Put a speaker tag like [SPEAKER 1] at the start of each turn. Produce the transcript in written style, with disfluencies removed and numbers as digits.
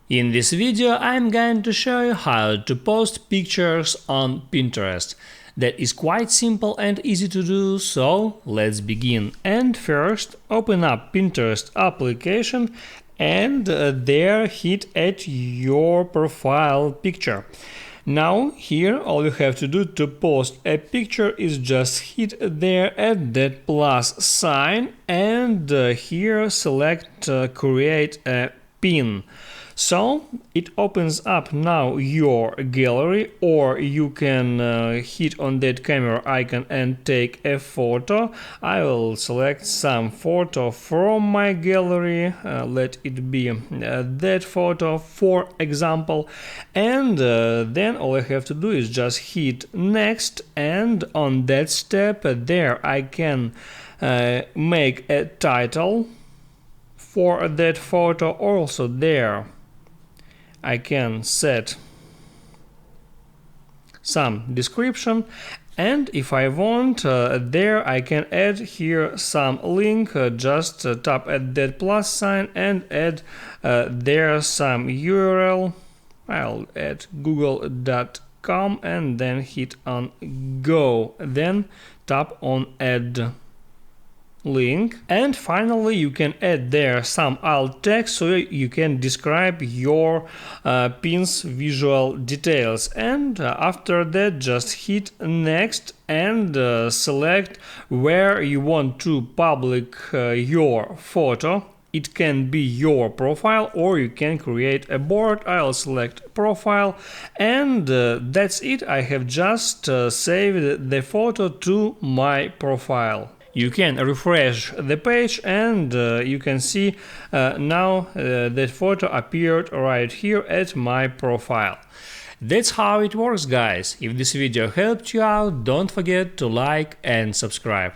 [SPEAKER 1] In this video I'm going to show you how to post pictures on Pinterest. That is quite simple and easy to do, so let's begin. And first open up Pinterest application and there hit at your profile picture. Now here all you have to do to post a picture is just hit there at that plus sign and here select create a pin. So it opens up now your gallery, or you can hit on that camera icon and take a photo. I will select some photo from my gallery, let it be that photo for example, and then all I have to do is just hit next, and on that step there I can make a title for that photo. Also there I can set some description, and if I want, there I can add here some link. Just tap at that plus sign and add there some URL. I'll add google.com and then hit on go, then tap on add link, and finally you can add there some alt text so you can describe your pin's visual details, and after that just hit next and select where you want to public your photo. It can be your profile or you can create a board. I'll select profile, and that's it. I have just saved the photo to my profile. You can refresh the page and you can see now that photo appeared right here at my profile. That's how it works, guys. If this video helped you out, don't forget to like and subscribe.